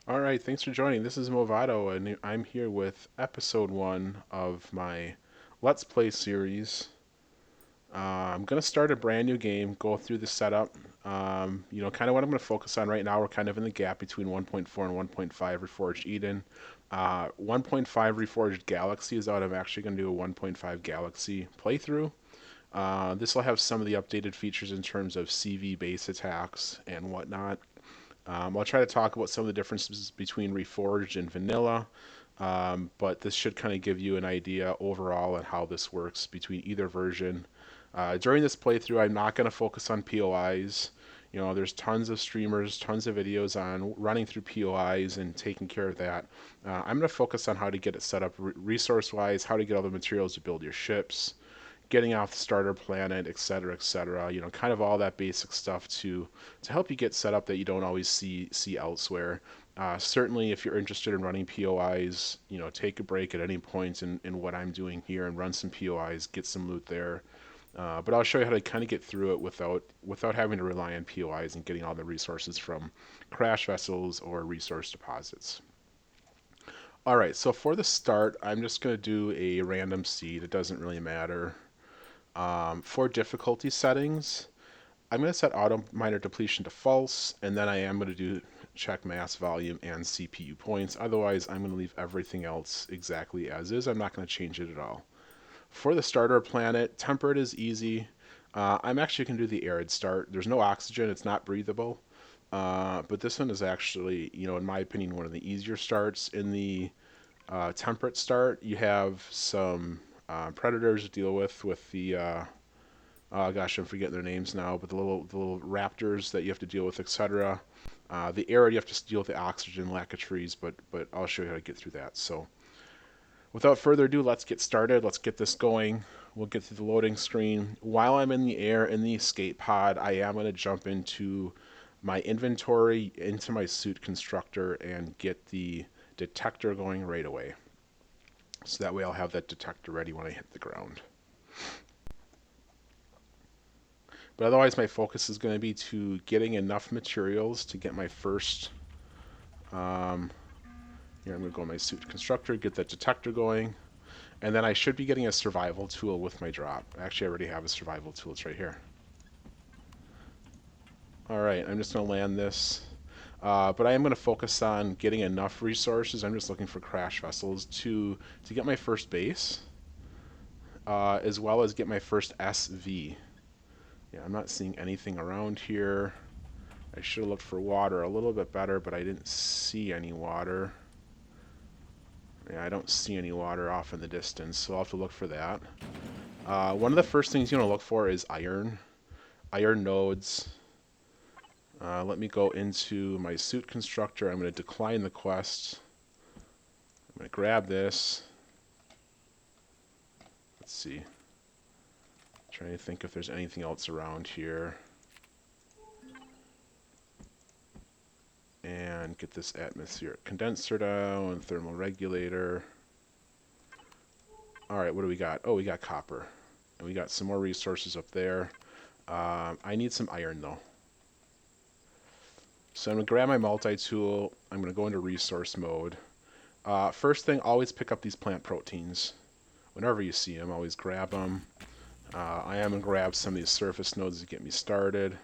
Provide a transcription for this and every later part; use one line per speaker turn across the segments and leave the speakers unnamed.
All right, thanks for joining. This is Movado, and I'm here with episode one of my Let's Play series. I'm going to start a brand new game, go through the setup. Kind of what I'm going to focus on right now. We're kind of in the gap between 1.4 and 1.5 Reforged Eden. 1.5 Reforged Galaxy is out. I'm actually going to do a 1.5 Galaxy playthrough. This will have some of the updated features in terms of CV base attacks and whatnot. I'll try to talk about some of the differences between Reforged and Vanilla, but this should kind of give you an idea overall on how this works between either version. During this playthrough, I'm not going to focus on POIs. There's tons of streamers, tons of videos on running through POIs and taking care of that. I'm going to focus on how to get it set up resource-wise, how to get all the materials to build your ships, getting off the starter planet, etc., etc. Kind of all that basic stuff to help you get set up that you don't always see elsewhere. Certainly, if you're interested in running POIs, take a break at any point in what I'm doing here and run some POIs, get some loot there. But I'll show you how to kind of get through it without having to rely on POIs and getting all the resources from crash vessels or resource deposits. All right, so for the start, I'm just going to do a random seed. It doesn't really matter. For difficulty settings, I'm going to set auto miner depletion to false, and then I am going to do check mass volume and CPU points. Otherwise, I'm going to leave everything else exactly as is. I'm not going to change it at all. For the starter planet, temperate is easy. I'm actually going to do the arid start. There's no oxygen. It's not breathable. But this one is actually, in my opinion, one of the easier starts. In the temperate start, you have some predators to deal with the oh gosh, I'm forgetting their names now, but the little raptors that you have to deal with, etc. The arid, you have to deal with the oxygen, lack of trees, but I'll show you how to get through that. So without further ado, let's get started. Let's get this going. We'll get through the loading screen. While I'm in the air in the escape pod, I am going to jump into my inventory, into my suit constructor, and get the detector going right away. So that way I'll have that detector ready when I hit the ground. But otherwise, my focus is going to be to getting enough materials to get my first. Here, I'm going to go in my suit constructor, get that detector going, and then I should be getting a survival tool with my drop. Actually, I already have a survival tool. It's right here. All right, I'm just going to land this. But I am going to focus on getting enough resources. I'm just looking for crash vessels to get my first base, as well as get my first SV. Yeah, I'm not seeing anything around here. I should have looked for water a little bit better, but I didn't see any water. Yeah, I don't see any water off in the distance, so I'll have to look for that. One of the first things you want to look for is iron. Iron nodes. Let me go into my suit constructor. I'm going to decline the quest. I'm going to grab this. Let's see. Trying to think if there's anything else around here. And get this atmospheric condenser down, thermal regulator. Alright, what do we got? Oh, we got copper. And we got some more resources up there. I need some iron, though. So I'm going to grab my multi-tool. I'm going to go into resource mode. First thing, always pick up these plant proteins. Whenever you see them, always grab them. I am going to grab some of these surface nodes to get me started.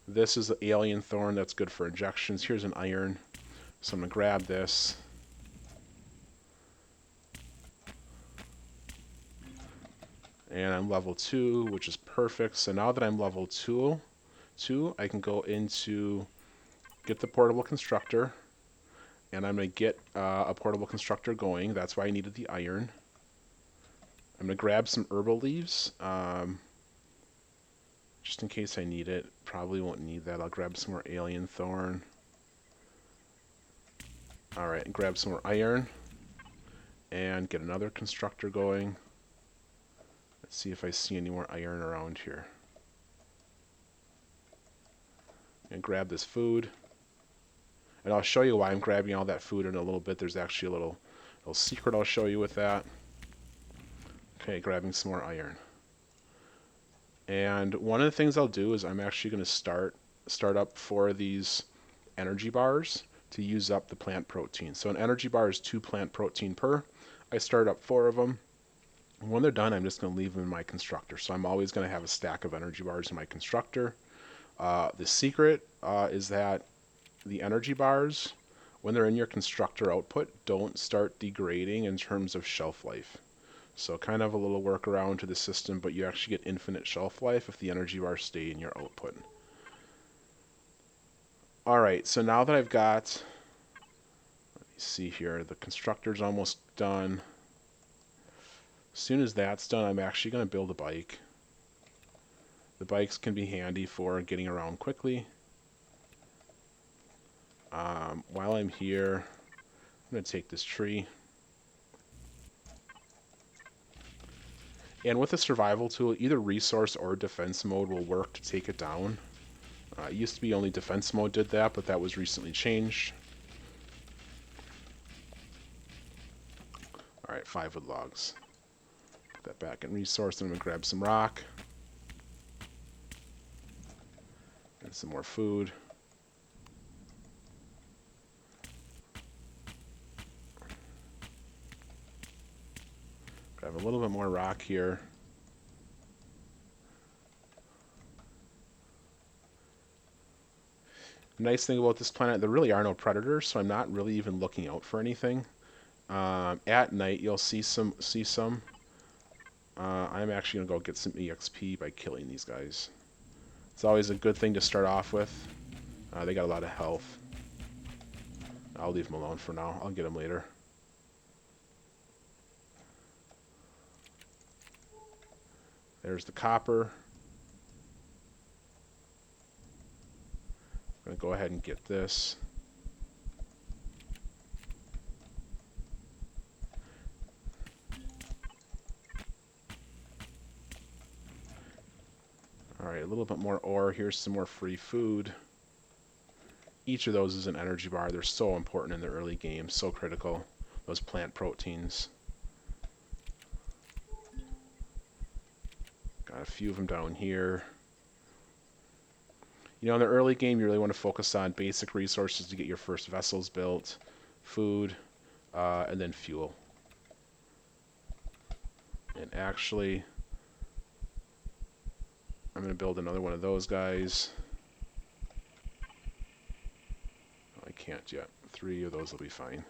This is the alien thorn. That's good for injections. Here's an iron. So I'm going to grab this. And I'm level 2, which is perfect. So now that I'm level 2, I can go into get the portable constructor. And I'm going to get a portable constructor going. That's why I needed the iron. I'm going to grab some herbal leaves. Just in case I need it. Probably won't need that. I'll grab some more alien thorn. Alright, and grab some more iron. And get another constructor going. Let's see if I see any more iron around here. And grab this food. And I'll show you why I'm grabbing all that food in a little bit. There's actually a little secret I'll show you with that. Okay, grabbing some more iron. And one of the things I'll do is I'm actually going to start up 4 of these energy bars to use up the plant protein. So an energy bar is 2 plant protein per. I started up 4 of them. When they're done, I'm just going to leave them in my constructor. So I'm always going to have a stack of energy bars in my constructor. The secret is that the energy bars, when they're in your constructor output, don't start degrading in terms of shelf life. So kind of a little workaround to the system, but you actually get infinite shelf life if the energy bars stay in your output. Alright, so now that I've got, let me see here, the constructor's almost done. As soon as that's done, I'm actually going to build a bike. The bikes can be handy for getting around quickly. While I'm here, I'm going to take this tree. And with a survival tool, either resource or defense mode will work to take it down. It used to be only defense mode did that, but that was recently changed. Alright, 5 wood logs. Put that back in resource, and I'm going to grab some rock. And some more food. Grab a little bit more rock here. Nice thing about this planet, there really are no predators, so I'm not really even looking out for anything. At night, you'll see some. I'm actually gonna go get some EXP by killing these guys. It's always a good thing to start off with. They got a lot of health. I'll leave them alone for now. I'll get them later. There's the copper. I'm going to go ahead and get this. Alright, a little bit more ore. Here's some more free food. Each of those is an energy bar. They're so important in the early game, so critical. Those plant proteins. Got a few of them down here. You know, in the early game, you really want to focus on basic resources to get your first vessels built, food, and then fuel. And actually, I'm going to build another one of those guys. Oh, I can't yet. 3 of those will be fine.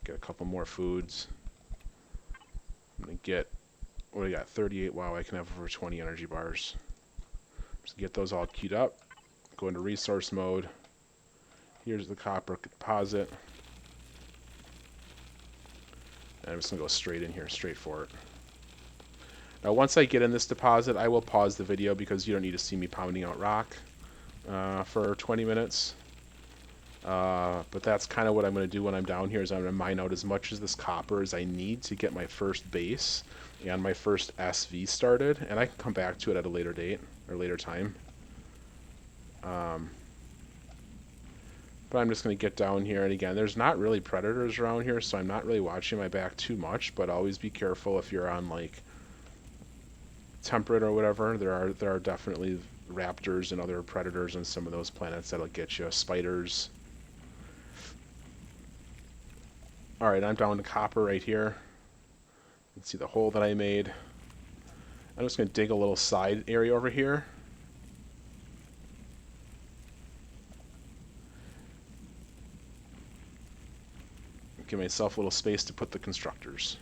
Get a couple more foods. I'm going to get, what do we got? 38. Wow, I can have over 20 energy bars. Just get those all queued up. Go into resource mode. Here's the copper deposit. And I'm just going to go straight in here, straight for it. Now, once I get in this deposit, I will pause the video because you don't need to see me pounding out rock for 20 minutes. But that's kind of what I'm going to do when I'm down here is I'm going to mine out as much as this copper as I need to get my first base and my first SV started. And I can come back to it at a later date or later time. But I'm just going to get down here, and again, there's not really predators around here, so I'm not really watching my back too much, but always be careful if you're on, like, temperate or whatever. There are definitely raptors and other predators on some of those planets that'll get you. Spiders. Alright, I'm down to copper right here. You can see the hole that I made. I'm just going to dig a little side area over here. Give myself a little space to put the constructors.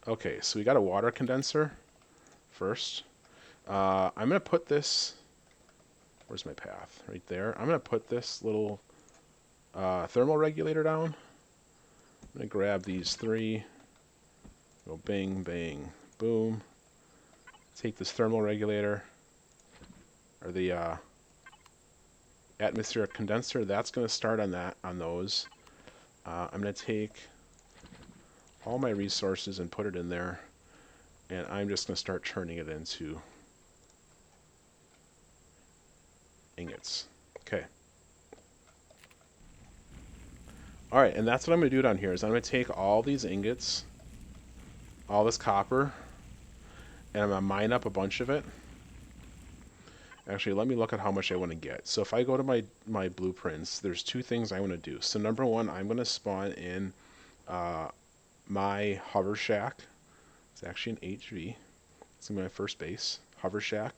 Okay, so we got a water condenser first. I'm going to put this... Where's my path? Right there. I'm going to put this little thermal regulator down. I'm going to grab these 3. Go bang, bang, boom. Take this thermal regulator. Or the atmospheric condenser. That's going to start on those. I'm going to take all my resources and put it in there, and I'm just going to start turning it into ingots. Okay. Alright, and that's what I'm going to do down here, is I'm going to take all these ingots, all this copper, and I'm going to mine up a bunch of it. Actually, let me look at how much I want to get. So if I go to my blueprints, there's two things I want to do. So number one, I'm going to spawn in my hover shack. It's actually an HV. It's in my first base, hover shack.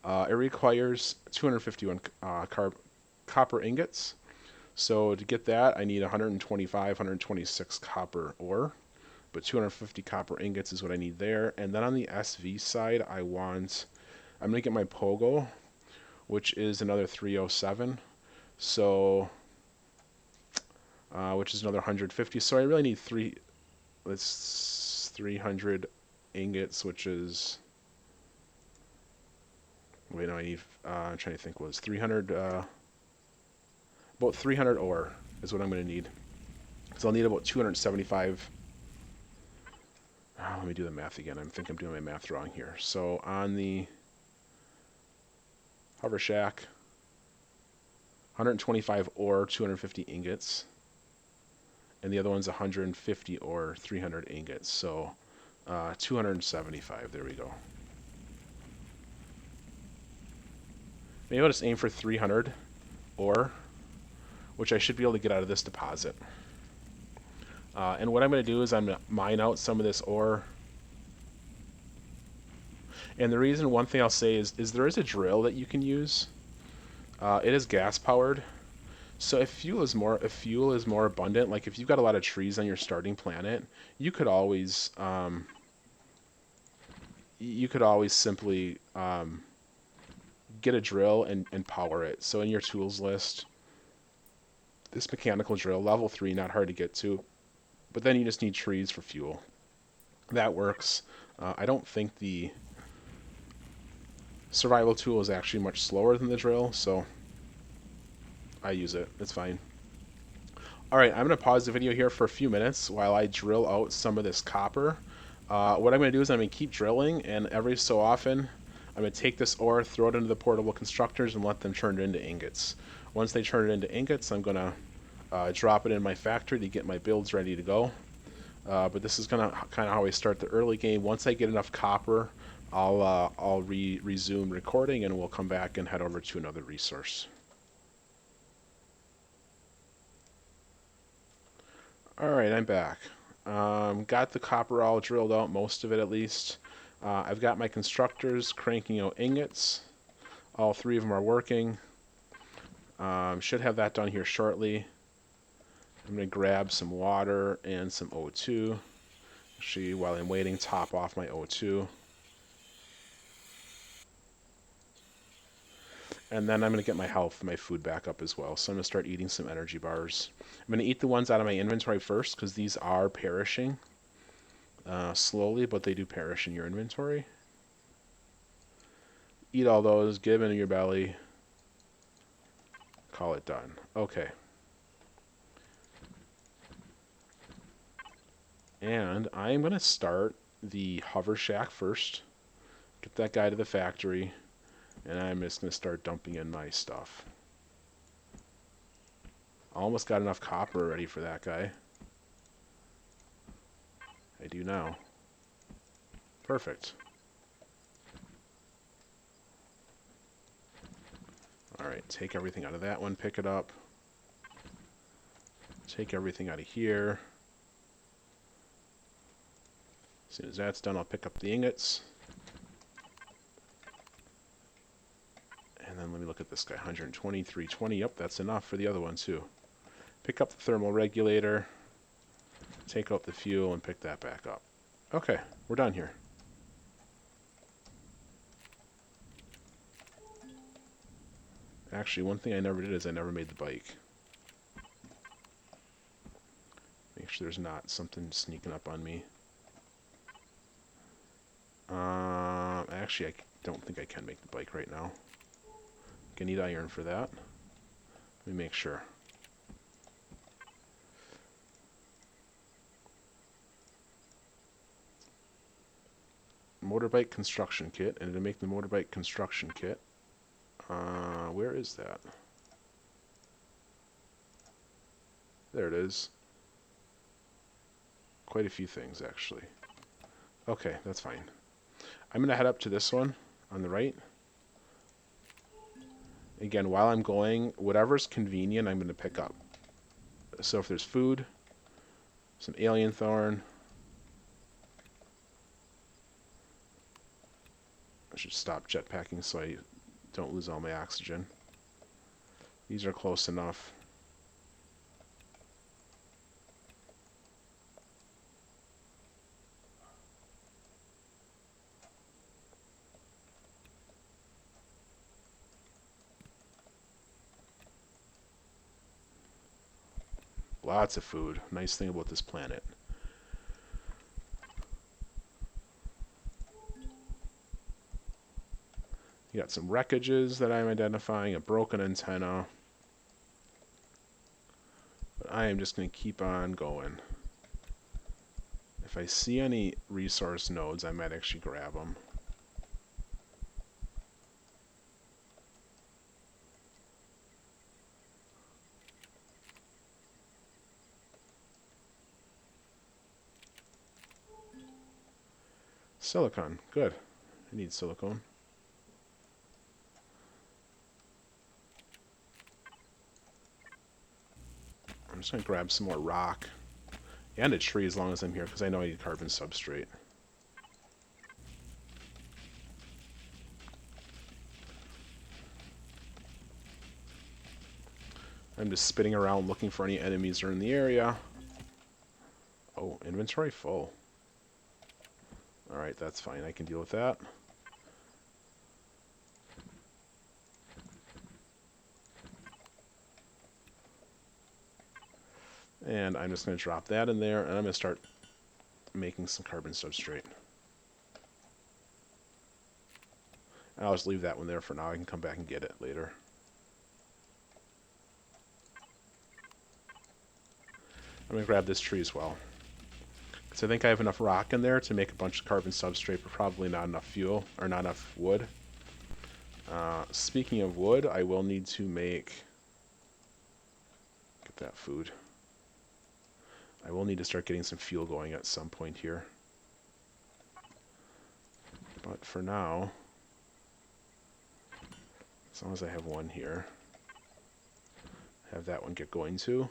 It requires 251 copper ingots. So to get that, I need 125, 126 copper ore. But 250 copper ingots is what I need there. And then on the SV side, I'm going to get my Pogo, which is another 307. So, which is another 150. So I really need 300 ingots, which is, wait, no, I need, I'm trying to think, was 300, about 300 ore is what I'm going to need. So I'll need about 275. Let me do the math again. I think I'm doing my math wrong here. So on the hover shack, 125 ore, 250 ingots. And the other one's 150 ore, 300 ingots. So 275. There we go. Maybe I'll just aim for 300 ore, which I should be able to get out of this deposit. And what I'm going to do is I'm going to mine out some of this ore. And the reason, one thing I'll say is there is a drill that you can use. It is gas powered. So if fuel is more abundant, like if you've got a lot of trees on your starting planet, you could always simply get a drill and power it. So in your tools list, this mechanical drill, level 3, not hard to get to. But then you just need trees for fuel. That works. I don't think the survival tool is actually much slower than the drill, so I use it. It's fine. Alright, I'm going to pause the video here for a few minutes while I drill out some of this copper. What I'm going to do is I'm going to keep drilling, and every so often I'm going to take this ore, throw it into the portable constructors, and let them turn it into ingots. Once they turn it into ingots, I'm going to drop it in my factory to get my builds ready to go. But this is kind of how I start the early game. Once I get enough copper, I'll resume recording, and we'll come back and head over to another resource. Alright, I'm back. Got the copper all drilled out, most of it at least. I've got my constructors cranking out ingots. All three of them are working. Should have that done here shortly. I'm going to grab some water and some O2. Actually, while I'm waiting, top off my O2. And then I'm going to get my health, my food back up as well. So I'm going to start eating some energy bars. I'm going to eat the ones out of my inventory first, because these are perishing slowly, but they do perish in your inventory. Eat all those, get them into your belly. Call it done. Okay. And I'm going to start the hover shack first. Get that guy to the factory. And I'm just going to start dumping in my stuff. Almost got enough copper ready for that guy. I do now. Perfect. Alright, take everything out of that one, pick it up. Take everything out of here. As soon as that's done, I'll pick up the ingots. And then let me look at this guy, 120, 320. Yep, that's enough for the other one too. Pick up the thermal regulator, take out the fuel, and pick that back up. Okay, we're done here. Actually, one thing I never did is I never made the bike. Make sure there's not something sneaking up on me. Actually, I don't think I can make the bike right now. I need iron for that. Let me make sure. Motorbike construction kit, and to make the motorbike construction kit, where is that? There it is. Quite a few things, actually. Okay, that's fine. I'm going to head up to this one on the right. Again, while I'm going, whatever's convenient, I'm going to pick up. So if there's food, some alien thorn. I should stop jetpacking so I don't lose all my oxygen. These are close enough. Lots of food. Nice thing about this planet. You got some wreckages that I'm identifying, a broken antenna. But I am just going to keep on going. If I see any resource nodes, I might actually grab them. Silicon. Good. I need silicone. I'm just going to grab some more rock. And a tree as long as I'm here, because I know I need carbon substrate. I'm just spinning around looking for any enemies that are in the area. Oh, inventory full. Alright, that's fine. I can deal with that. And I'm just going to drop that in there, and I'm going to start making some carbon substrate. And I'll just leave that one there for now. I can come back and get it later. I'm going to grab this tree as well. Because I think I have enough rock in there to make a bunch of carbon substrate, but probably not enough fuel, or not enough wood. Speaking of wood, I will need to make... Get that food. I will need to start getting some fuel going at some point here. But for now, as long as I have one here, have that one get going too.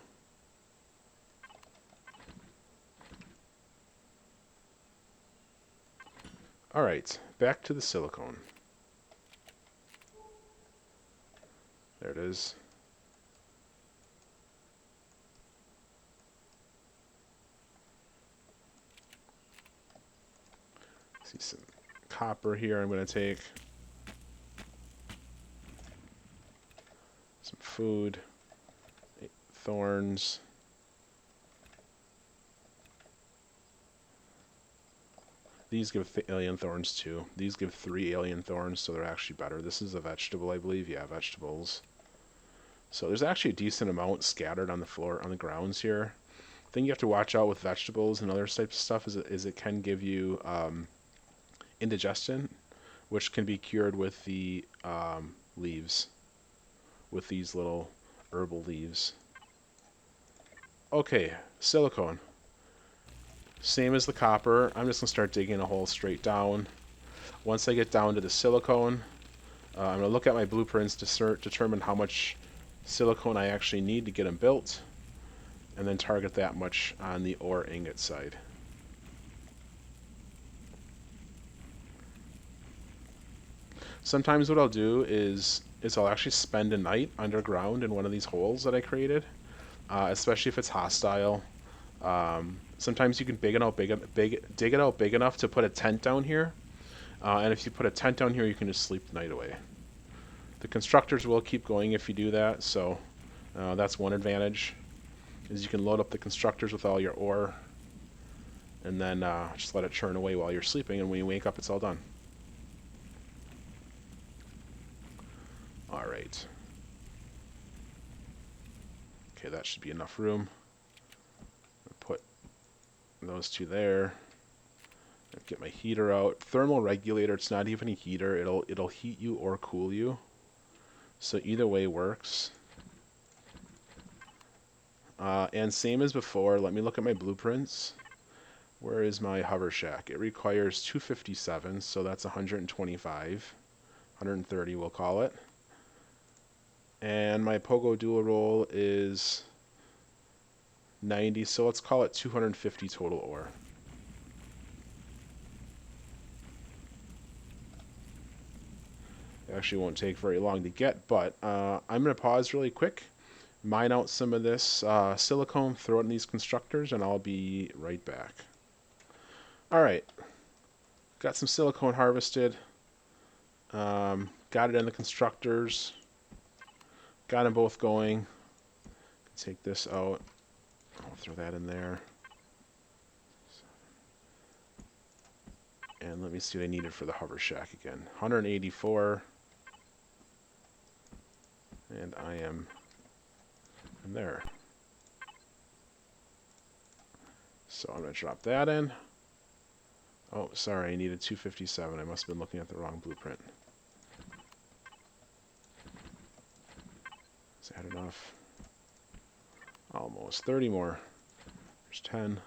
Alright, back to the silicone. There it is. See some copper here I'm going to take. Some food. Thorns. These give alien thorns too. These give 3 alien thorns, so they're actually better. This is a vegetable, I believe. Yeah, vegetables. So there's actually a decent amount scattered on the floor, on the grounds here. The thing you have to watch out with vegetables and other types of stuff is it can give you indigestion, which can be cured with the leaves, with these little herbal leaves. Okay, silicone. Same as the copper. I'm just going to start digging a hole straight down. Once I get down to the silicone, I'm going to look at my blueprints to determine how much silicone I actually need to get them built, and then target that much on the ore ingot side. Sometimes what I'll do is I'll actually spend a night underground in one of these holes that I created, especially if it's hostile. Sometimes you can dig it out big enough to put a tent down here, and if you put a tent down here, you can just sleep the night away. The constructors will keep going if you do that, so that's one advantage, is you can load up the constructors with all your ore, and then just let it churn away while you're sleeping, and when you wake up, it's all done. Alright. Okay, that should be enough room. Put those two there. Get my heater out. Thermal regulator, it's not even a heater. It'll heat you or cool you. So either way works. And same as before, let me look at my blueprints. Where is my hover shack? It requires 257, so that's 125. 130 we'll call it. And my Pogo dual roll is 90, so let's call it 250 total ore. It actually won't take very long to get, but I'm going to pause really quick, mine out some of this silicone, throw it in these constructors, and I'll be right back. Alright, got some silicone harvested, got it in the constructors, got them both going. Take this out, I'll throw that in there. And let me see what I needed for the hover shack again. 184. And I'm there. So I'm going to drop that in. Oh, sorry, I needed 257. I must have been looking at the wrong blueprint. Is that enough? Almost. 30 more. There's 10.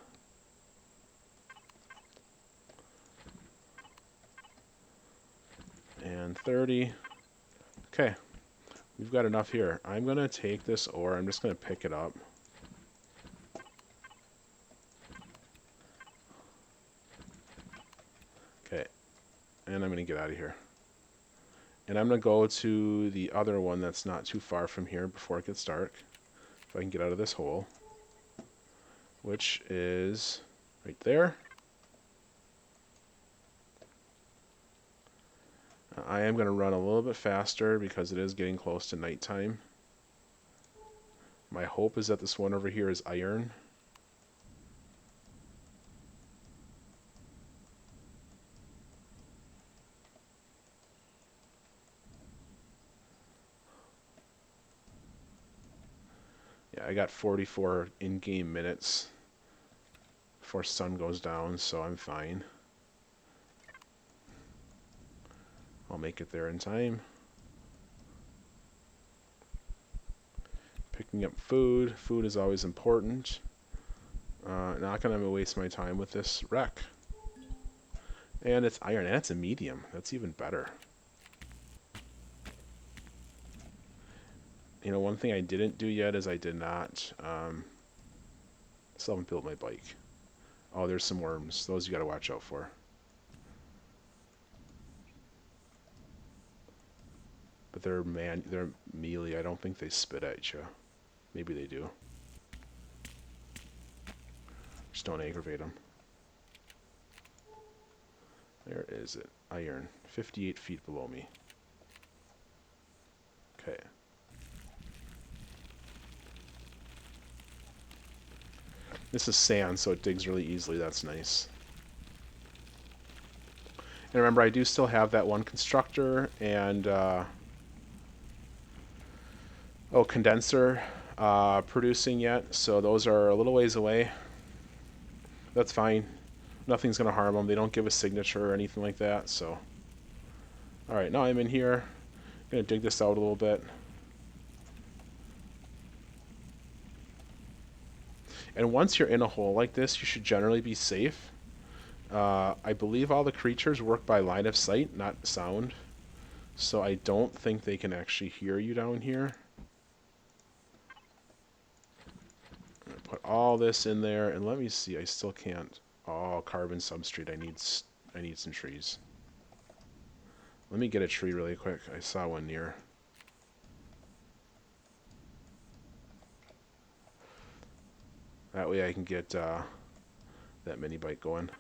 And 30. Okay. We've got enough here. I'm going to take this ore. I'm just going to pick it up. Okay. And I'm going to get out of here. And I'm going to go to the other one that's not too far from here before it gets dark. If I can get out of this hole. Which is right there. I am going to run a little bit faster because it is getting close to nighttime. My hope is that this one over here is iron. Yeah, I got 44 in-game minutes before sun goes down, so I'm fine. I'll make it there in time. Picking up food. Food is always important. Not going to waste my time with this wreck. And it's iron, and it's a medium. That's even better. You know, one thing I didn't do yet is I did not... still haven't built my bike. Oh, there's some worms. Those you got to watch out for. But they're melee. I don't think they spit at you. Maybe they do. Just don't aggravate them. Where is it? Iron. 58 feet below me. Okay. This is sand, so it digs really easily. That's nice. And remember, I do still have that one constructor and... condenser producing yet, so those are a little ways away. That's fine. Nothing's going to harm them. They don't give a signature or anything like that, so. Alright, now I'm in here. I'm going to dig this out a little bit. And once you're in a hole like this, you should generally be safe. I believe all the creatures work by line of sight, not sound. So I don't think they can actually hear you down here. Put all this in there, and let me see. I still can't. Oh, carbon substrate. I need some trees. Let me get a tree really quick. I saw one near. That way I can get that mini bike going.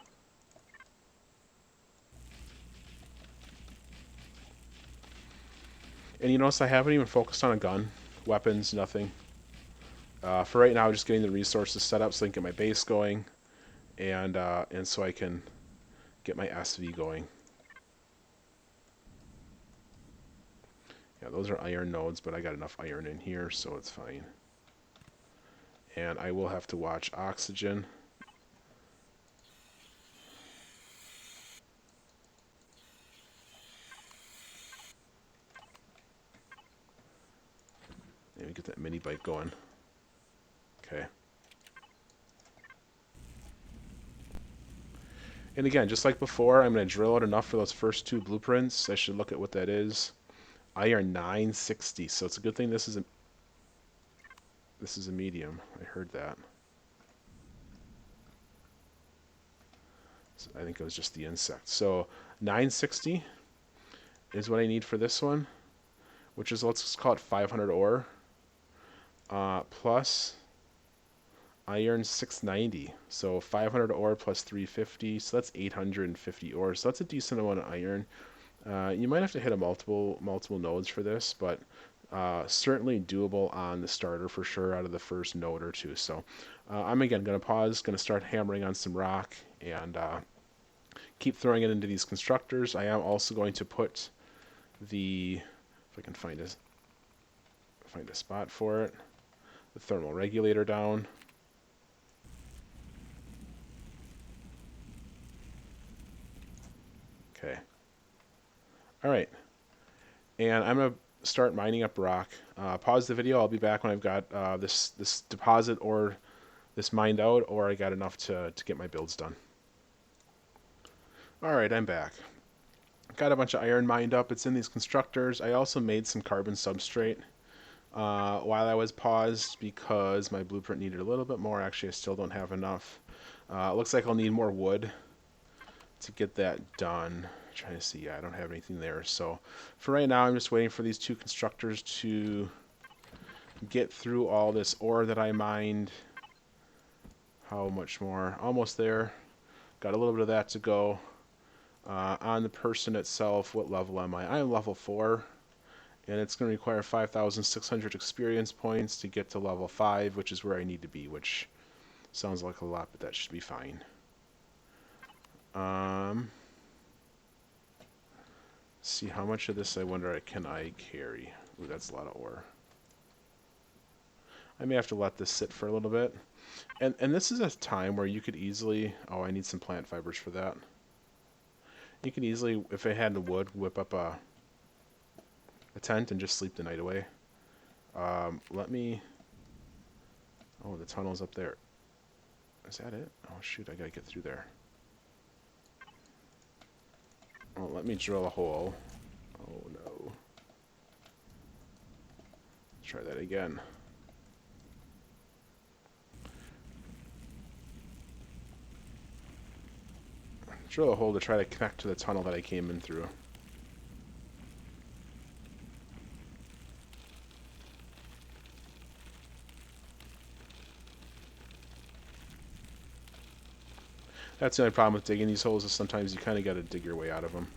And you notice I haven't even focused on a gun. Weapons, nothing. For right now, just getting the resources set up so I can get my base going, and so I can get my SV going. Yeah, those are iron nodes, but I got enough iron in here, so it's fine. And I will have to watch oxygen. Maybe get that mini bike going. Okay. And again, just like before, I'm going to drill out enough for those first two blueprints. I should look at what that is. Iron 960. So it's a good thing this is a medium. I heard that. So I think it was just the insect. So 960 is what I need for this one, which is, let's call it 500 ore, plus iron 690. So 500 ore plus 350, so that's 850 ore. So that's a decent amount of iron. You might have to hit a multiple nodes for this, but certainly doable on the starter for sure out of the first node or two. So I'm again going to pause, going to start hammering on some rock, and keep throwing it into these constructors. I am also going to put the, if I can find a spot for it, the thermal regulator down. Okay. All right. And I'm going to start mining up rock. Pause the video. I'll be back when I've got this deposit or this mined out, or I got enough to get my builds done. All right, I'm back. Got a bunch of iron mined up. It's in these constructors. I also made some carbon substrate while I was paused because my blueprint needed a little bit more. Actually, I still don't have enough. It looks like I'll need more wood to get that done. I'm trying to see. Yeah, I don't have anything there. So for right now, I'm just waiting for these two constructors to get through all this ore that I mined. How much more? Almost there. Got a little bit of that to go. On the person itself, what level am I? I am level 4, and it's going to require 5,600 experience points to get to level 5, which is where I need to be, which sounds like a lot, but that should be fine. See how much of this I wonder can I carry. Ooh, that's a lot of ore. I may have to let this sit for a little bit. And this is a time where you could easily, oh, I need some plant fibers for that. You could easily, if I had the wood, whip up a tent and just sleep the night away. Let me, oh, the tunnel's up there. Is that it? Oh shoot, I gotta get through there. Oh, let me drill a hole. Oh no. Try that again. Drill a hole to try to connect to the tunnel that I came in through. That's the only problem with digging these holes, is sometimes you kind of got to dig your way out of them.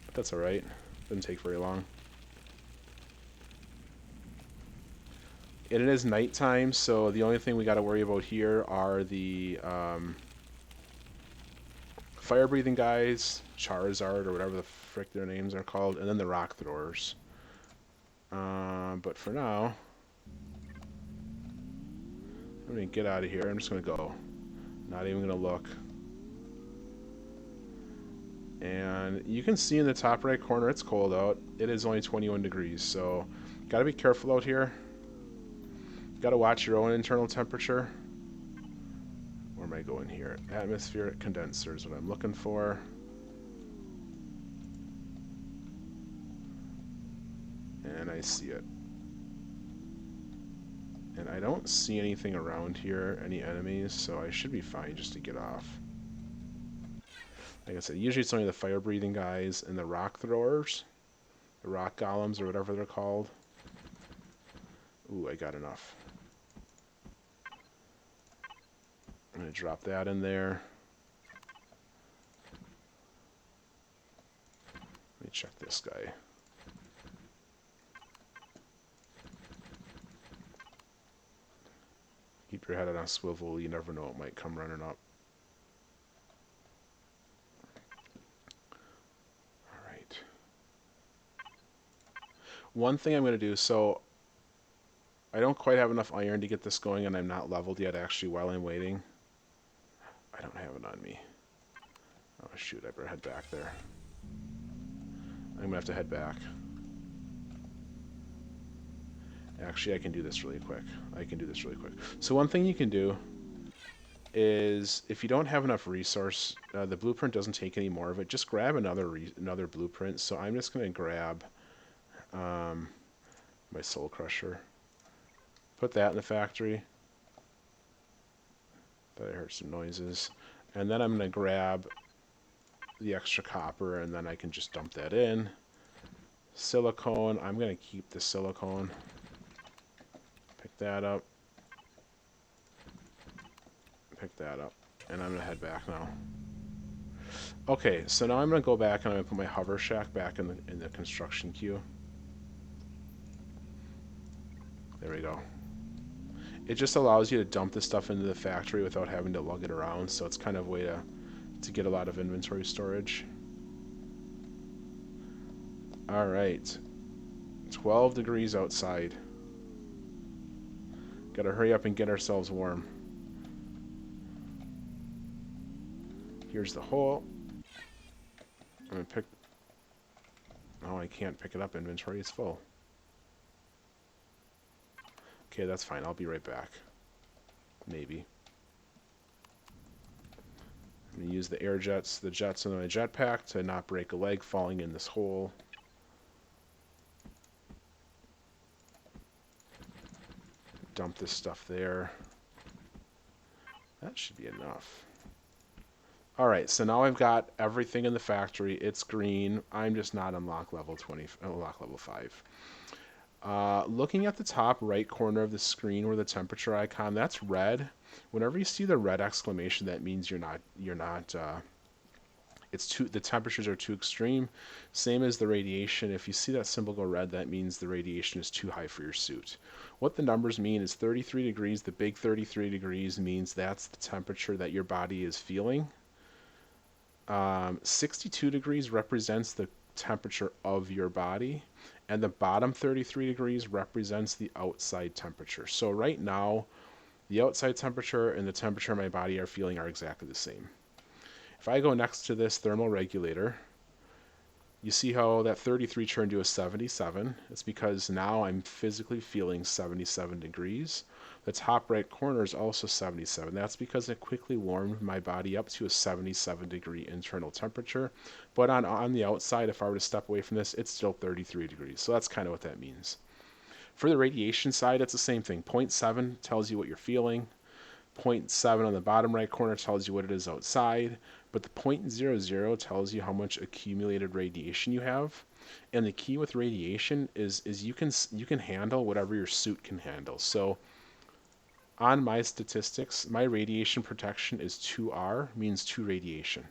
But that's alright. Doesn't take very long. And it is nighttime, so the only thing we got to worry about here are the fire-breathing guys, Charizard, or whatever the frick their names are called, and then the rock throwers. But for now, I'm going to get out of here. I'm just going to go. Not even going to look. And you can see in the top right corner, it's cold out. It is only 21 degrees, so got to be careful out here. Got to watch your own internal temperature. Where am I going here? Atmospheric condenser is what I'm looking for. And I see it. And I don't see anything around here, any enemies, so I should be fine just to get off. Like I said, usually it's only the fire-breathing guys and the rock throwers. The rock golems, or whatever they're called. Ooh, I got enough. I'm going to drop that in there. Let me check this guy. Keep your head on a swivel, you never know, it might come running up. Alright. One thing I'm going to do, so I don't quite have enough iron to get this going, and I'm not leveled yet actually while I'm waiting. I don't have it on me. Oh shoot, I better head back there. I'm going to have to head back. Actually, I can do this really quick. So one thing you can do is if you don't have enough resource, the blueprint doesn't take any more of it. Just grab another blueprint. So I'm just going to grab my soul crusher. Put that in the factory. But I heard some noises. And then I'm going to grab the extra copper, and then I can just dump that in. Silicone. I'm going to keep the silicone. Pick that up. Pick that up. And I'm going to head back now. Okay, so now I'm going to go back and I'm going to put my hover shack back in the construction queue. There we go. It just allows you to dump this stuff into the factory without having to lug it around, so it's kind of a way to get a lot of inventory storage. Alright. 12 degrees outside. Gotta hurry up and get ourselves warm. Here's the hole. I'm gonna pick... Oh, I can't pick it up. Inventory is full. Okay, that's fine. I'll be right back. Maybe. I'm gonna use the air jets, the jets in my jetpack to not break a leg falling in this hole. Dump this stuff there. That should be enough. Alright, so now I've got everything in the factory. It's green. I'm just not unlock level 20, unlock level 5. Looking at the top right corner of the screen where the temperature icon, that's red. Whenever you see the red exclamation, that means the temperatures are too extreme. Same as the radiation. If you see that symbol go red, that means the radiation is too high for your suit. What the numbers mean is 33 degrees. The big 33 degrees means that's the temperature that your body is feeling. 62 degrees represents the temperature of your body, and the bottom 33 degrees represents the outside temperature. So right now, the outside temperature and the temperature my body are feeling are exactly the same. If I go next to this thermal regulator, you see how that 33 turned to a 77. It's because now I'm physically feeling 77 degrees. The top right corner is also 77. That's because it quickly warmed my body up to a 77 degree internal temperature. But on the outside, if I were to step away from this, it's still 33 degrees. So that's kind of what that means. For the radiation side, it's the same thing. 0.7 tells you what you're feeling. 0.7 on the bottom right corner tells you what it is outside. But the 0.00 tells you how much accumulated radiation you have. And the key with radiation is you can handle whatever your suit can handle. So on my statistics, my radiation protection is 2R, means 2 radiation.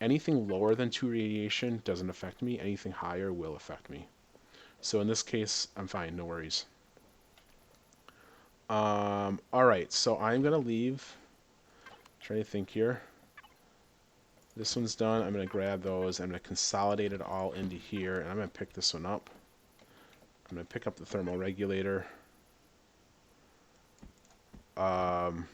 Anything lower than 2 radiation doesn't affect me. Anything higher will affect me. So in this case, I'm fine, no worries. Alright, so I'm going to leave. Try to think here. This one's done. I'm going to grab those. I'm going to consolidate it all into here, and I'm going to pick this one up. I'm going to pick up the thermal regulator. What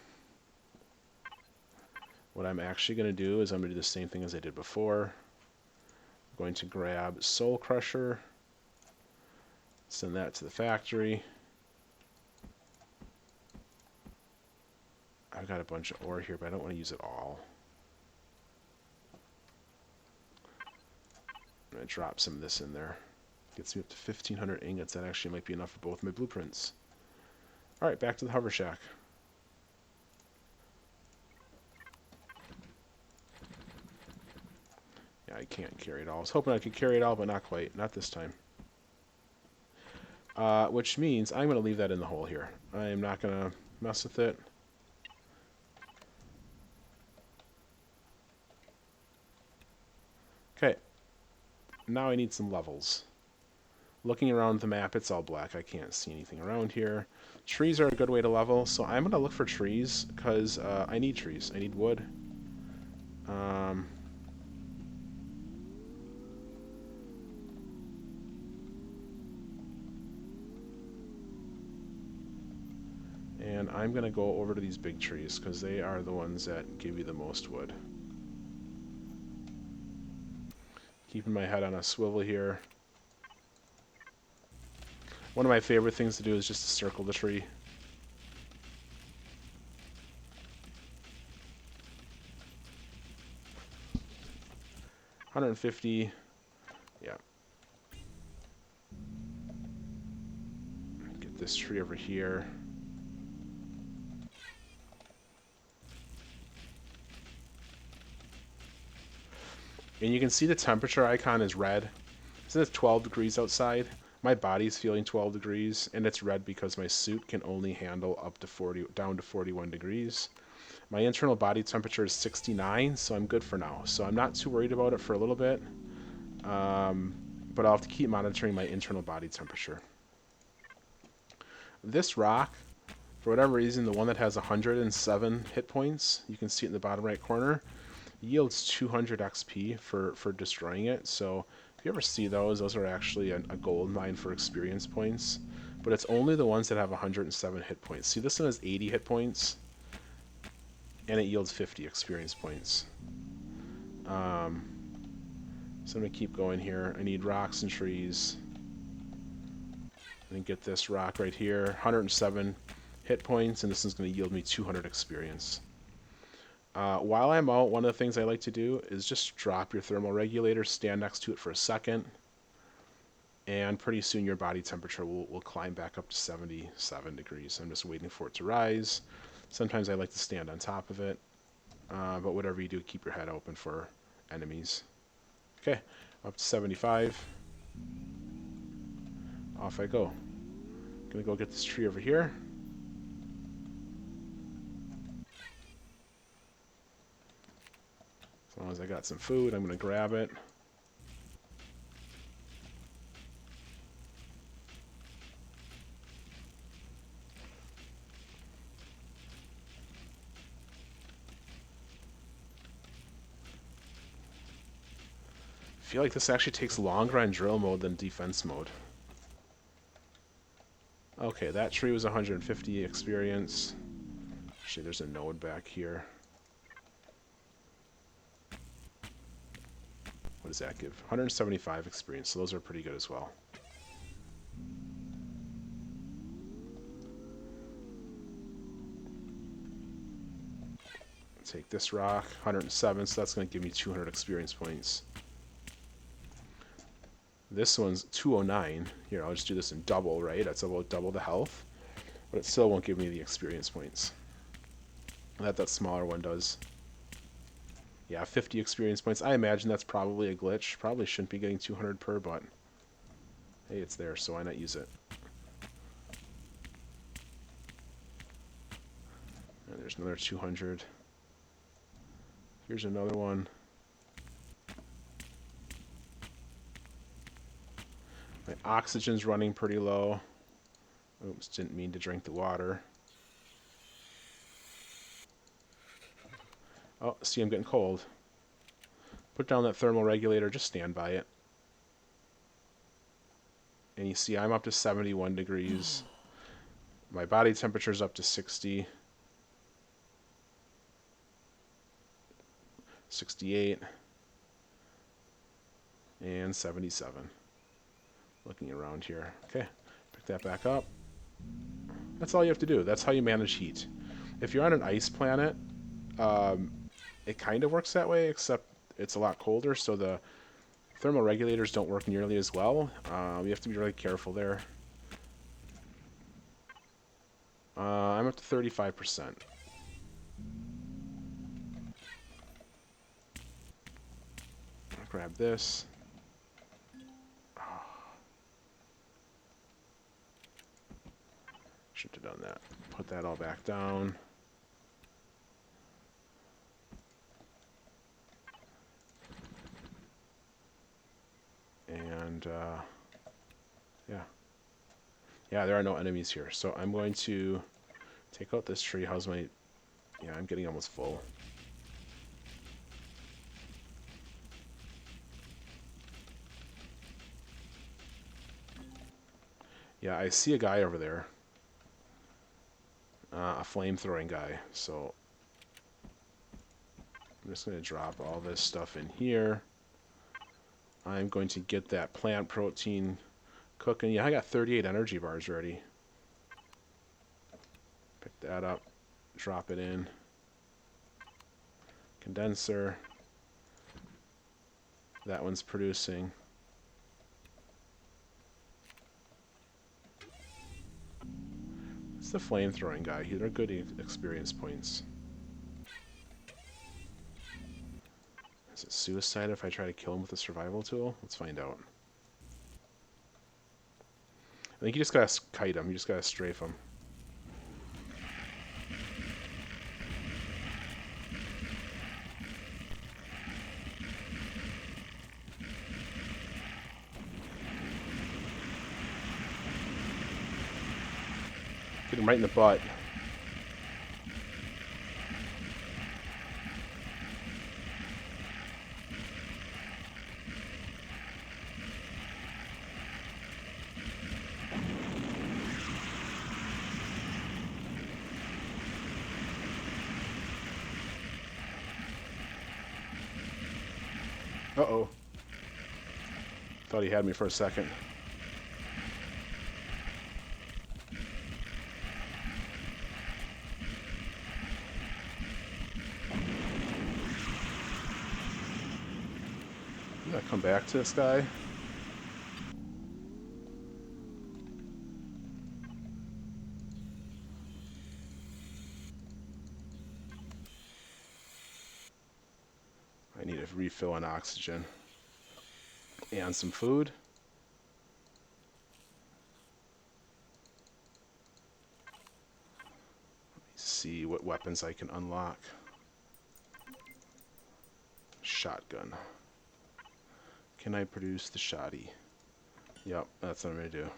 I'm actually going to do is I'm going to do the same thing as I did before. I'm going to grab Soul Crusher, send that to the factory. I've got a bunch of ore here, but I don't want to use it all. I'm going to drop some of this in there. Gets me up to 1,500 ingots. That actually might be enough for both my blueprints. Alright, back to the hover shack. Yeah, I can't carry it all. I was hoping I could carry it all, but not quite. Not this time. Which means I'm going to leave that in the hole here. I am not going to mess with it. Okay. Now I need some levels. Looking around the map, it's all black. I can't see anything around here. Trees are a good way to level, so I'm going to look for trees, because I need trees. I need wood. And I'm going to go over to these big trees, because they are the ones that give you the most wood. Keeping my head on a swivel here. One of my favorite things to do is just to circle the tree. 150. Yeah. Get this tree over here. And you can see the temperature icon is red. It says 12 degrees outside. My body's feeling 12 degrees, and it's red because my suit can only handle up to 40, down to 41 degrees. My internal body temperature is 69, so I'm good for now. So I'm not too worried about it for a little bit, but I'll have to keep monitoring my internal body temperature. This rock, for whatever reason, the one that has 107 hit points, you can see it in the bottom right corner, yields 200 XP for destroying it. So if you ever see those are actually a gold mine for experience points. But it's only the ones that have 107 hit points. See, this one has 80 hit points, and it yields 50 experience points. So I'm going to keep going here. I need rocks and trees. And get this rock right here, 107 hit points, and this is going to yield me 200 experience. While I'm out, one of the things I like to do is just drop your thermal regulator, stand next to it for a second, and pretty soon your body temperature will climb back up to 77 degrees. I'm just waiting for it to rise. Sometimes I like to stand on top of it, but whatever you do, keep your head open for enemies. Okay, up to 75. Off I go. Gonna go get this tree over here. As long as I got some food, I'm gonna grab it. I feel like this actually takes longer on drill mode than defense mode. Okay, that tree was 150 experience. Actually, there's a node back here. What does that give? 175 experience, so those are pretty good as well. Take this rock, 107, so that's going to give me 200 experience points. This one's 209. Here, I'll just do this in double, right? That's about double the health. But it still won't give me the experience points that smaller one does. Yeah, 50 experience points. I imagine that's probably a glitch. Probably shouldn't be getting 200 per, but hey, it's there, so why not use it? And there's another 200. Here's another one. My oxygen's running pretty low. Oops, didn't mean to drink the water. Oh, see, I'm getting cold. Put down that thermal regulator, just stand by it. And you see I'm up to 71 degrees. My body temperature's up to 60. 68. And 77. Looking around here. Okay, pick that back up. That's all you have to do. That's how you manage heat. If you're on an ice planet, it kind of works that way, except it's a lot colder, so the thermal regulators don't work nearly as well. You have to be really careful there. I'm up to 35%. Grab this. Should have done that. Put that all back down. And yeah, there are no enemies here. So I'm going to take out this tree. How's my... Yeah, I'm getting almost full. Yeah, I see a guy over there. A flame-throwing guy. So I'm just going to drop all this stuff in here. I'm going to get that plant protein cooking. Yeah, I got 38 energy bars ready. Pick that up. Drop it in. Condenser. That one's producing. It's the flamethrowing guy. They're good experience points. Is it suicide if I try to kill him with a survival tool? Let's find out. I think you just gotta kite him. You just gotta strafe him. Get him right in the butt. Uh-oh. Thought he had me for a second. I'm gonna come back to this guy. I need a refill on oxygen. And some food. Let me see what weapons I can unlock. Shotgun. Can I produce the shotty? Yep, that's what I'm gonna do.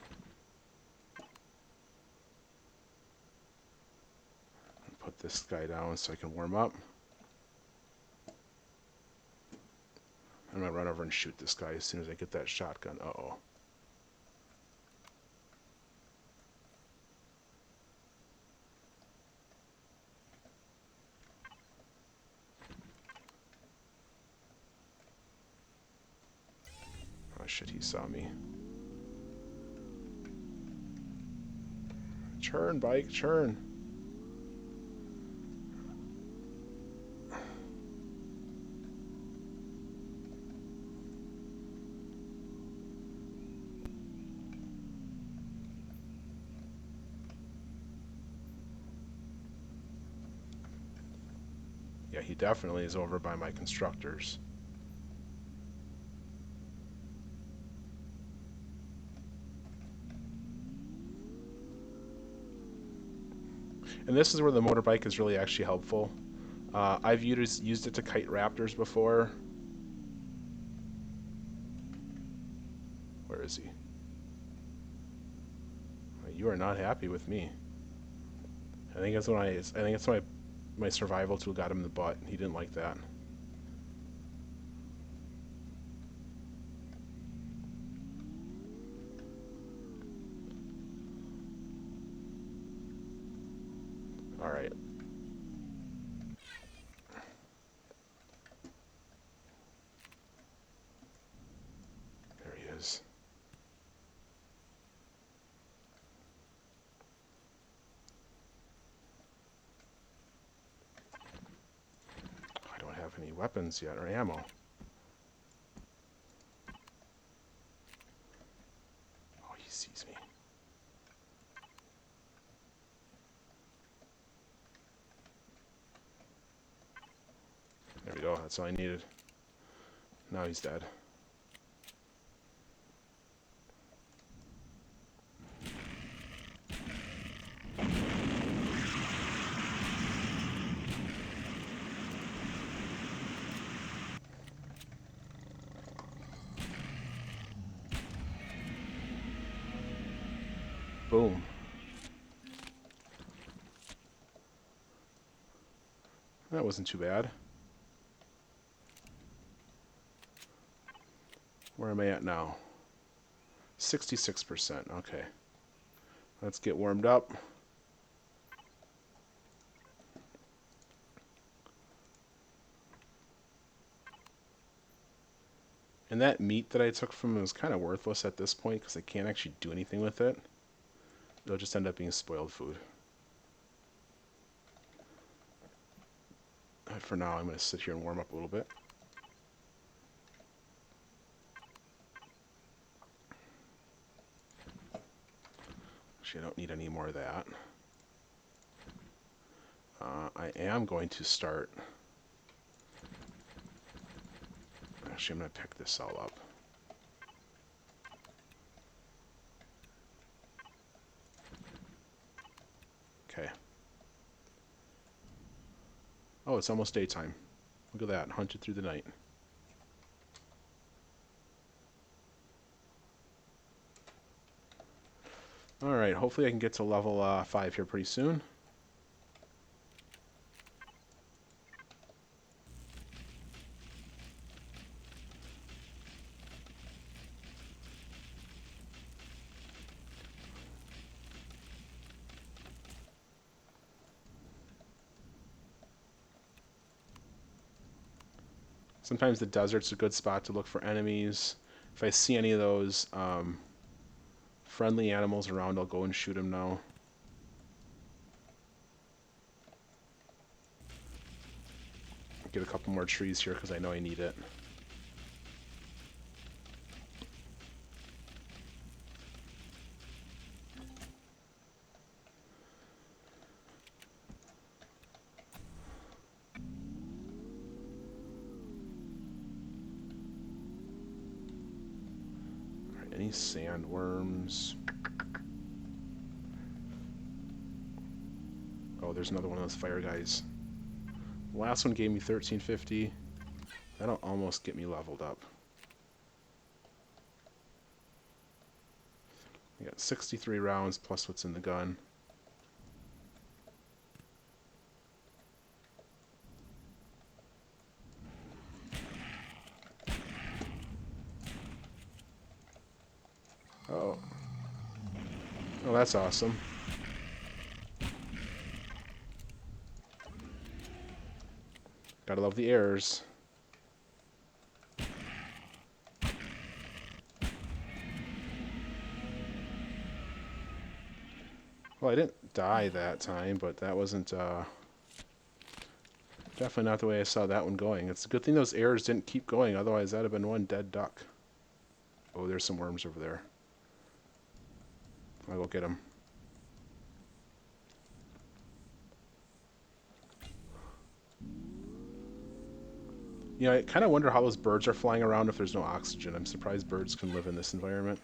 Put this guy down so I can warm up. I'm gonna run over and shoot this guy as soon as I get that shotgun. Uh-oh. Oh shit, he saw me. Churn, bike, churn. Yeah, he definitely is over by my constructors. And this is where the motorbike is really actually helpful. I've used it to kite raptors before. Where is he? You are not happy with me. I think that's when my survival tool got him in the butt. He didn't like that. All right. There he is. I don't have any weapons yet or ammo. Oh, he sees me. There we go. That's all I needed. Now he's dead. Boom. That wasn't too bad. Where am I at now? 66%. Okay. Let's get warmed up. And that meat that I took from him is kind of worthless at this point because I can't actually do anything with it. It'll just end up being spoiled food. For now, I'm going to sit here and warm up a little bit. Actually, I don't need any more of that. I am going to start... Actually, I'm going to pick this all up. Okay. Oh, it's almost daytime. Look at that, hunted through the night. Alright, hopefully I can get to level 5 here pretty soon. Sometimes the desert's a good spot to look for enemies. If I see any of those friendly animals around, I'll go and shoot them now. Get a couple more trees here because I know I need it. Alright, any sandworms? Oh, there's another one of those fire guys. The last one gave me 1350. That'll almost get me leveled up. I got 63 rounds plus what's in the gun. Oh. Oh, that's awesome. Gotta love the errors. Well, I didn't die that time, but that wasn't definitely not the way I saw that one going. It's a good thing those errors didn't keep going, otherwise that'd have been one dead duck. Oh, there's some worms over there. I'll go get them. You know, I kind of wonder how those birds are flying around if there's no oxygen. I'm surprised birds can live in this environment.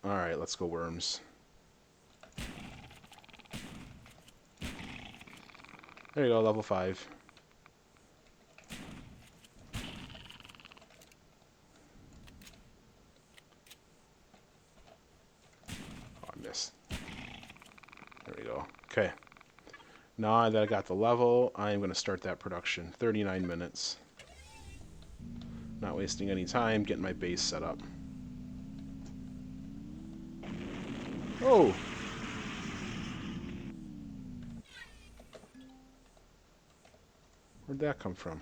Alright, let's go worms. There you go, level 5. Oh, I missed. There we go. Okay. Now that I got the level, I'm going to start that production. 39 minutes. Not wasting any time, getting my base set up. Oh! Where'd that come from?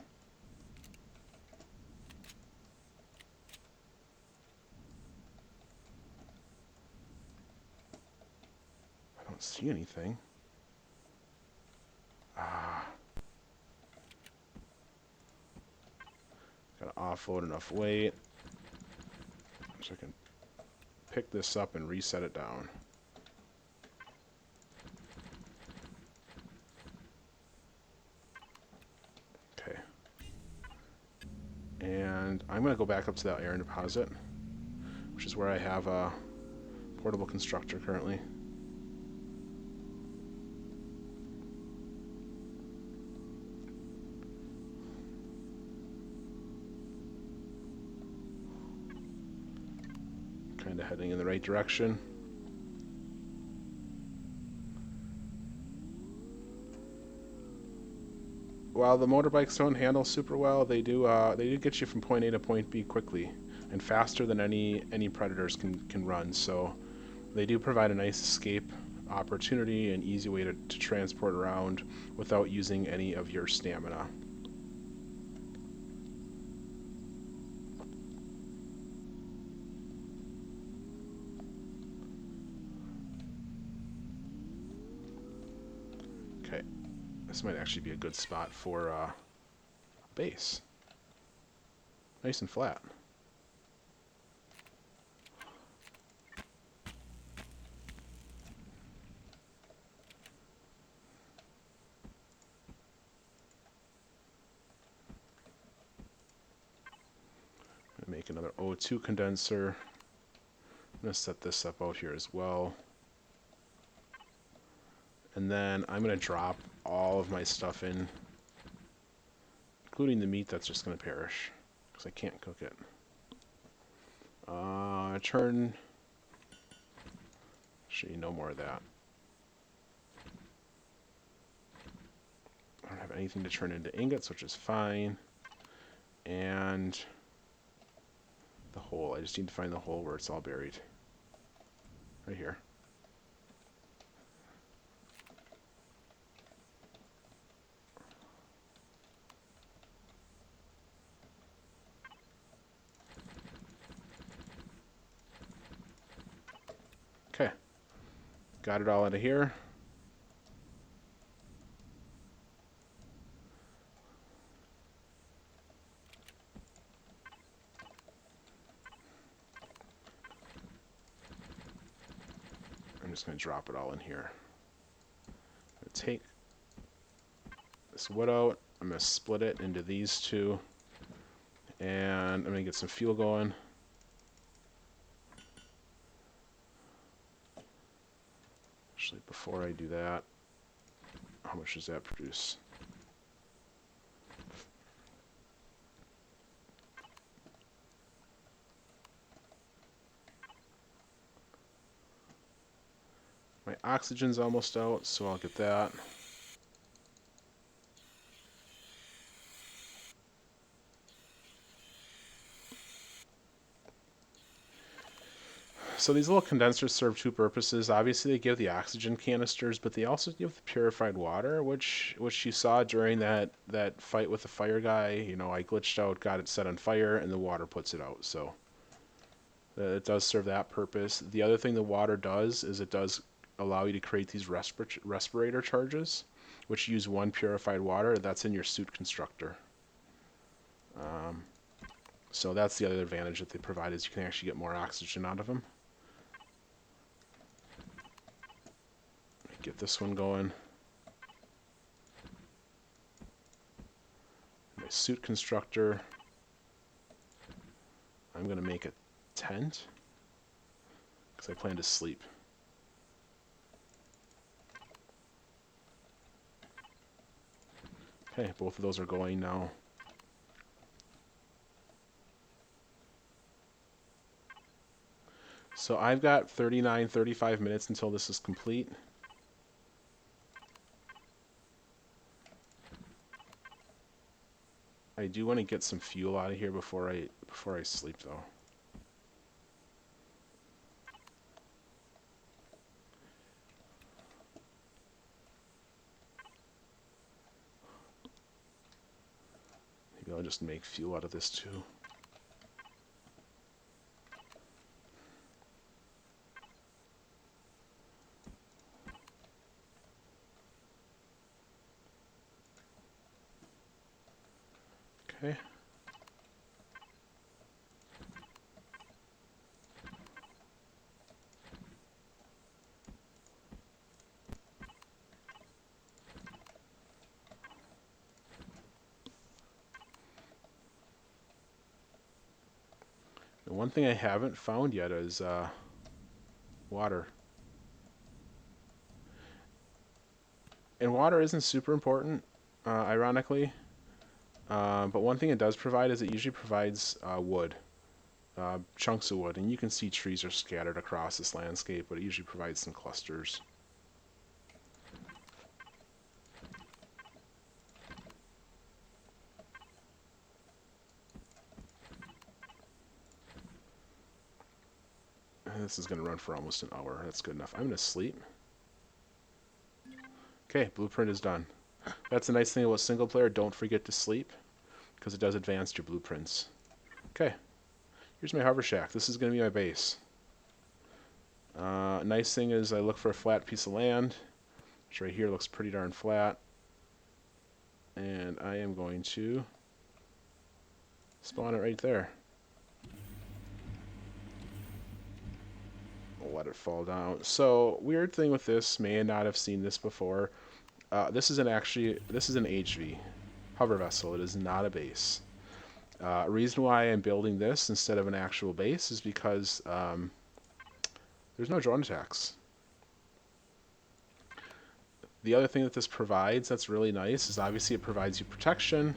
I don't see anything. Ah. Gotta offload enough weight so I can pick this up and reset it down. Okay. And I'm going to go back up to that iron deposit, which is where I have a portable constructor currently. Kind of heading in the right direction. While the motorbikes don't handle super well, they do get you from point A to point B quickly and faster than any predators can run. So they do provide a nice escape opportunity and easy way to transport around without using any of your stamina. Okay, this might actually be a good spot for a base. Nice and flat. Make another O2 condenser. I'm going to set this up out here as well. And then I'm going to drop all of my stuff in, including the meat that's just going to perish, because I can't cook it. Turn... Actually, no more of that. I don't have anything to turn into ingots, which is fine. And the hole. I just need to find the hole where it's all buried. Right here. Okay. Got it all out of here. I'm just going to drop it all in here. I'm going to take this wood out. I'm going to split it into these two. And I'm going to get some fuel going. Actually, before I do that, how much does that produce? My oxygen's almost out, so I'll get that. So these little condensers serve two purposes. Obviously, they give the oxygen canisters, but they also give the purified water, which you saw during that fight with the fire guy. You know, I glitched out, got it set on fire, and the water puts it out. So it does serve that purpose. The other thing the water does is it does allow you to create these respirator charges, which use one purified water. That's in your suit constructor. So that's the other advantage that they provide, is you can actually get more oxygen out of them. Get this one going. My suit constructor. I'm going to make a tent because I plan to sleep. Okay, both of those are going now. So I've got 35 minutes until this is complete. I do want to get some fuel out of here before I sleep, though. Maybe I'll just make fuel out of this too. Okay. The one thing I haven't found yet is water. And water isn't super important, ironically. But one thing it does provide is it usually provides wood, chunks of wood. And you can see trees are scattered across this landscape, but it usually provides some clusters. And this is going to run for almost an hour. That's good enough. I'm going to sleep. Okay, blueprint is done. That's the nice thing about single player. Don't forget to sleep, because it does advance your blueprints. Okay, here's my hover shack. This is going to be my base. Nice thing is I look for a flat piece of land, which right here looks pretty darn flat. And I am going to spawn it right there. I'll let it fall down. So, weird thing with this, may not have seen this before. This is an HV, hover vessel. It is not a base. Reason why I'm building this instead of an actual base is because there's no drone attacks. The other thing that this provides that's really nice is obviously it provides you protection.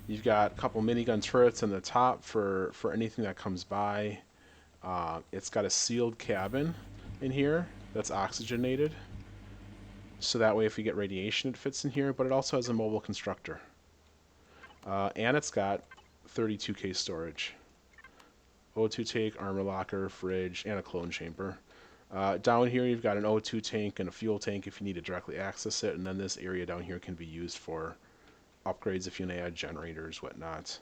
You've got a couple minigun turrets on the top for anything that comes by. It's got a sealed cabin in here that's oxygenated. So that way if you get radiation it fits in here, but it also has a mobile constructor. And it's got 32K storage. O2 tank, armor locker, fridge, and a clone chamber. Down here you've got an O2 tank and a fuel tank if you need to directly access it, and then this area down here can be used for upgrades if you want to add generators, whatnot.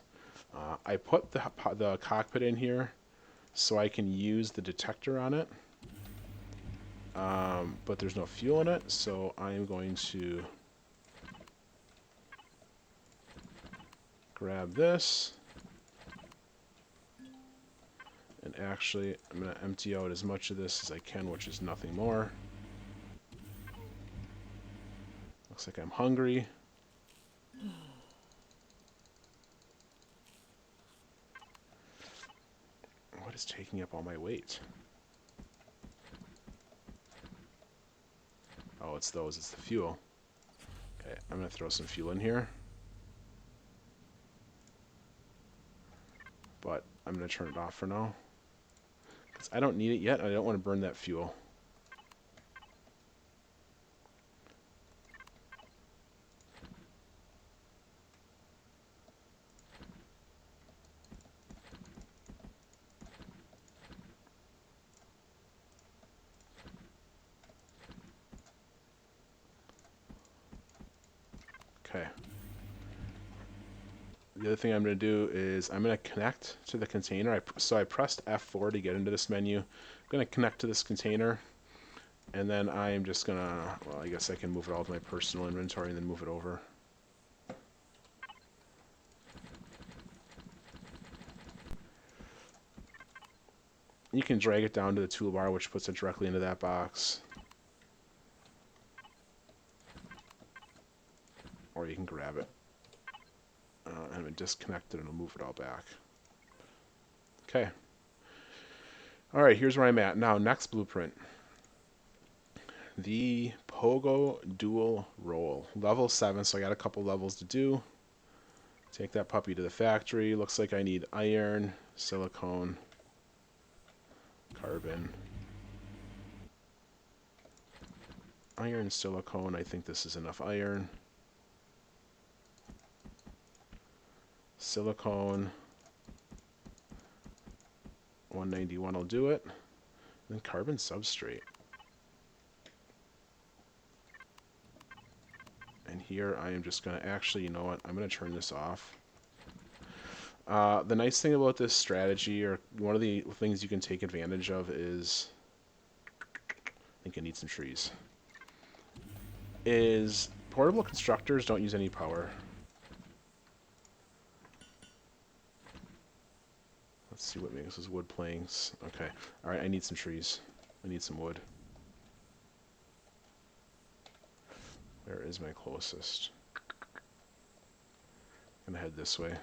I put the cockpit in here so I can use the detector on it, but there's no fuel in it, so I'm going to grab this. And actually, I'm going to empty out as much of this as I can, which is nothing more. Looks like I'm hungry. What is taking up all my weight? Oh, it's those. It's the fuel. Okay, I'm going to throw some fuel in here. But I'm going to turn it off for now. I don't need it yet, and I don't want to burn that fuel. Okay. The other thing I'm going to do is I'm going to connect to the container. So I pressed F4 to get into this menu. I'm going to connect to this container, and then I'm just going to, well, I guess I can move it all to my personal inventory and then move it over. You can drag it down to the toolbar, which puts it directly into that box. Or you can grab it. And then disconnect it and it'll move it all back. Okay. Alright, here's where I'm at. Now, next blueprint. The Pogo dual roll. Level 7, so I got a couple levels to do. Take that puppy to the factory. Looks like I need iron, silicone, carbon. Iron, silicone, I think this is enough iron. Silicone, 191 will do it. And then carbon substrate. And here I am just going to actually, you know what, I'm going to turn this off. The nice thing about this strategy, or one of the things you can take advantage of is, I think I need some trees, is portable constructors don't use any power. Let's see what makes this wood planks. Okay. Alright, I need some trees. I need some wood. Where is my closest? I'm gonna head this way.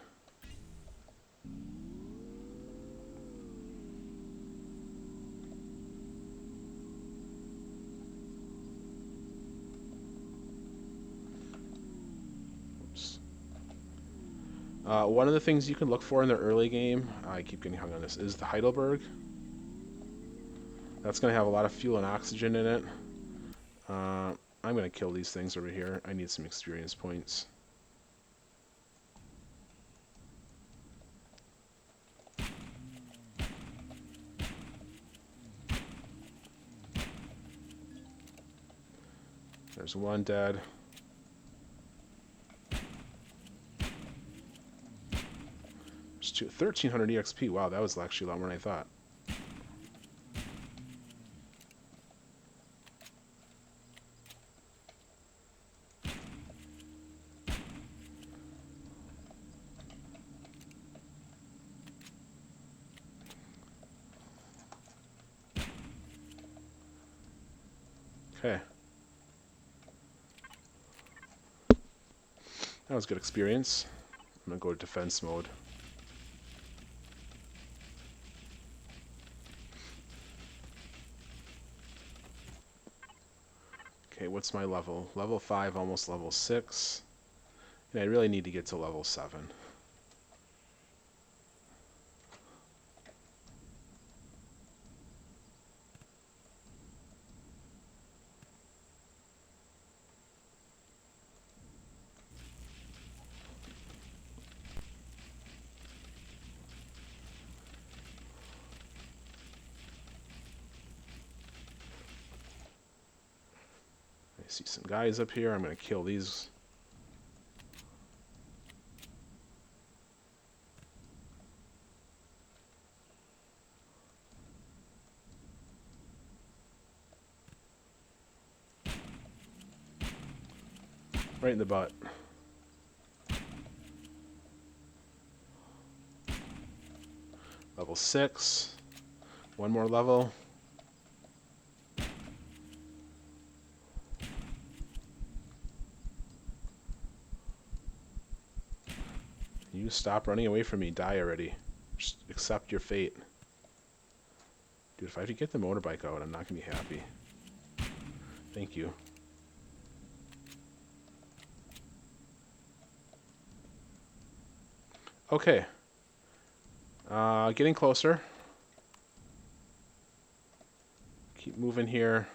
One of the things you can look for in the early game, I keep getting hung on this, is the Heidelberg. That's going to have a lot of fuel and oxygen in it. I'm going to kill these things over here. I need some experience points. There's one dead. There's 1,300 EXP. Wow, that was actually a lot more than I thought. Okay. That was good experience. I'm going to go to defense mode. Alright, what's my level? Level 5, almost level 6. And I really need to get to level 7. I see some guys up here. I'm going to kill these. Right in the butt. Level 6. One more level. You stop running away from me. Die already. Just accept your fate. Dude, if I have to get the motorbike out, I'm not going to be happy. Thank you. Okay. Getting closer. Keep moving here.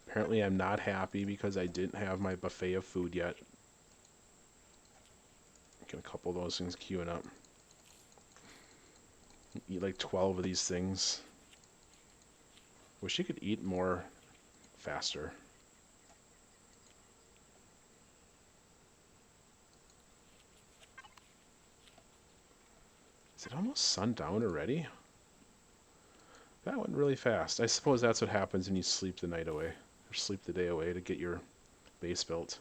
Apparently I'm not happy because I didn't have my buffet of food yet. Get a couple of those things queuing up. Eat like 12 of these things. Wish you could eat more faster. Is it almost sundown already? That went really fast. I suppose that's what happens when you sleep the night away. Or sleep the day away to get your base built.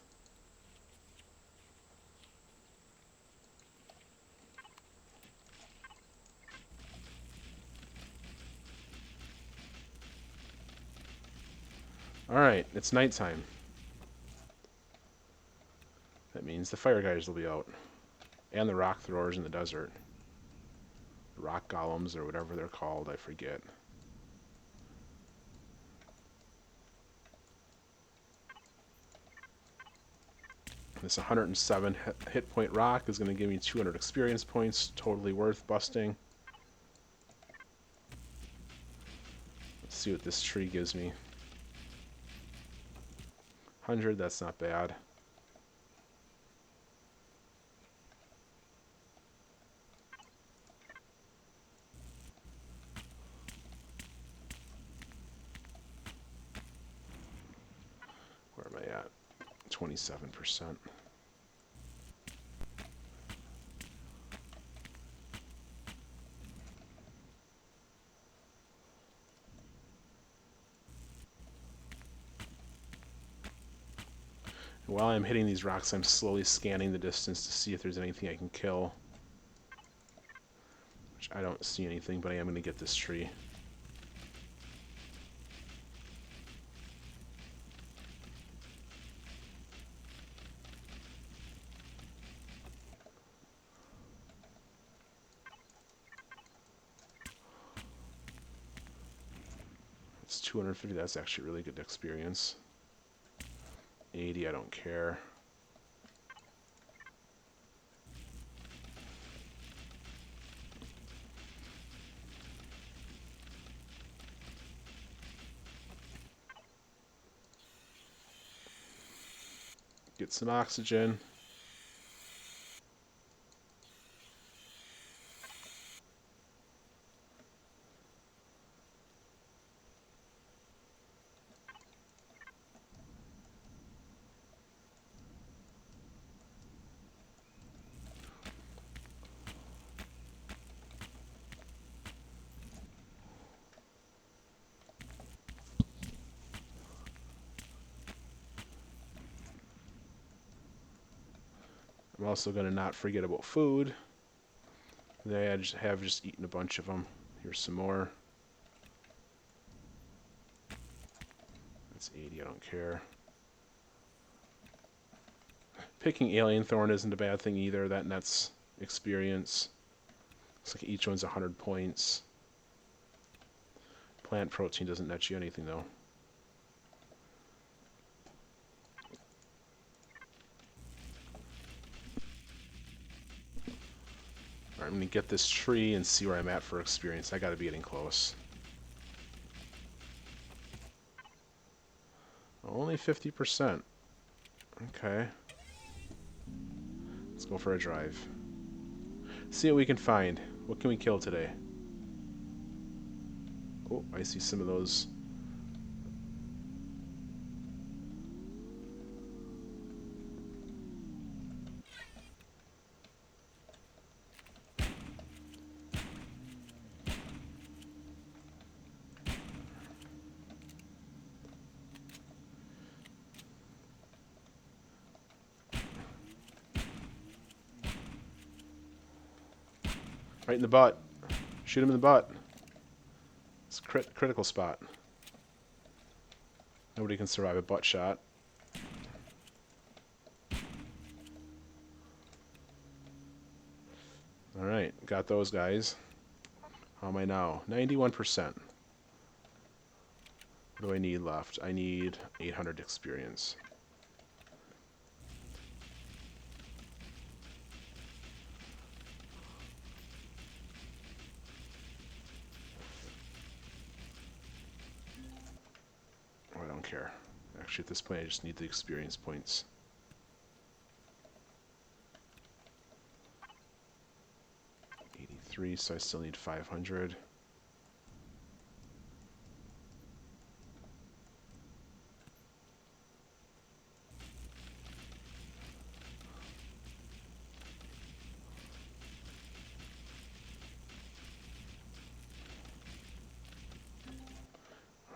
Alright, it's nighttime. That means the fire guys will be out. And the rock throwers in the desert. Rock golems or whatever they're called, I forget. This 107 hit point rock is going to give me 200 experience points. Totally worth busting. Let's see what this tree gives me. 100, that's not bad. Where am I at? 27%. While I'm hitting these rocks, I'm slowly scanning the distance to see if there's anything I can kill. Which I don't see anything, but I am going to get this tree. It's 250, that's actually really good experience. 80, I don't care. Get some oxygen. I'm also going to not forget about food. I have just eaten a bunch of them. Here's some more. That's 80, I don't care. Picking Alien Thorn isn't a bad thing either. That nets experience. Looks like each one's 100 points. Plant protein doesn't net you anything, though. Alright, I'm going to get this tree and see where I'm at for experience. I got to be getting close. Only 50%. Okay. Let's go for a drive. See what we can find. What can we kill today? Oh, I see some of those. Right in the butt. Shoot him in the butt. It's a critical spot. Nobody can survive a butt shot. Alright, got those guys. How am I now? 91%. What do I need left? I need 800 experience. Oh, I don't care. Actually, at this point, I just need the experience points. So I still need 500.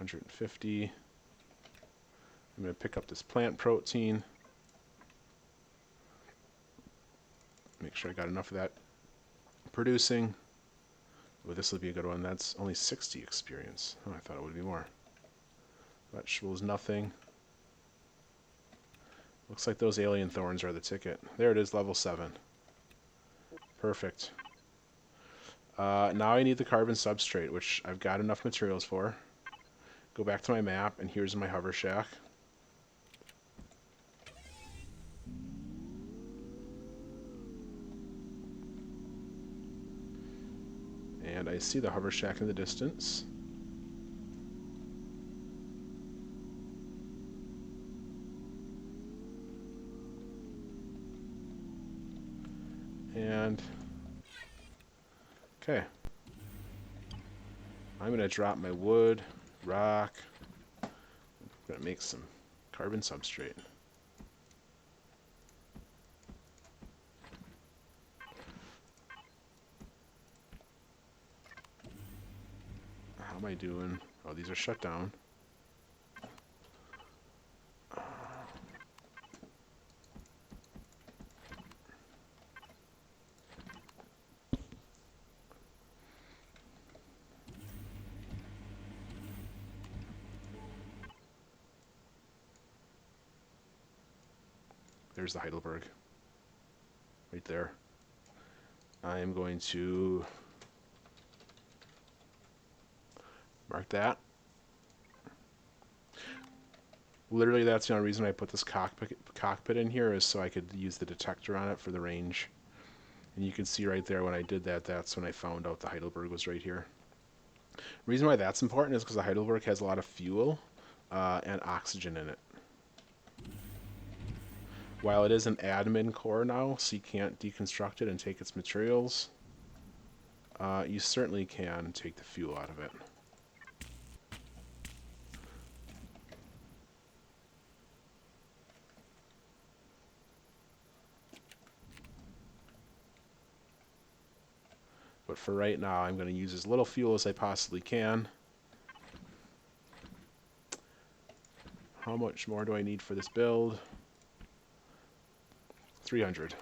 $150. I'm going to pick up this plant protein. Make sure I got enough of that producing. Well, this will be a good one. That's only 60 experience. Oh, I thought it would be more. Vegetables, nothing. Looks like those alien thorns are the ticket. There it is, level 7. Perfect. Now I need the carbon substrate, which I've got enough materials for. Go back to my map, and here's my hover shack. And I see the hover shack in the distance. And okay, I'm going to drop my wood, rock. I'm going to make some carbon substrate. How am I doing? Oh, these are shut down. There's the Heidelberg. Right there. I am going to mark that. Literally, that's the only reason I put this cockpit in here, is so I could use the detector on it for the range. And you can see right there when I did that, that's when I found out the Heidelberg was right here. The reason why that's important is because the Heidelberg has a lot of fuel and oxygen in it. While it is an admin core now, so you can't deconstruct it and take its materials, you certainly can take the fuel out of it. But for right now, I'm going to use as little fuel as I possibly can. How much more do I need for this build? 300.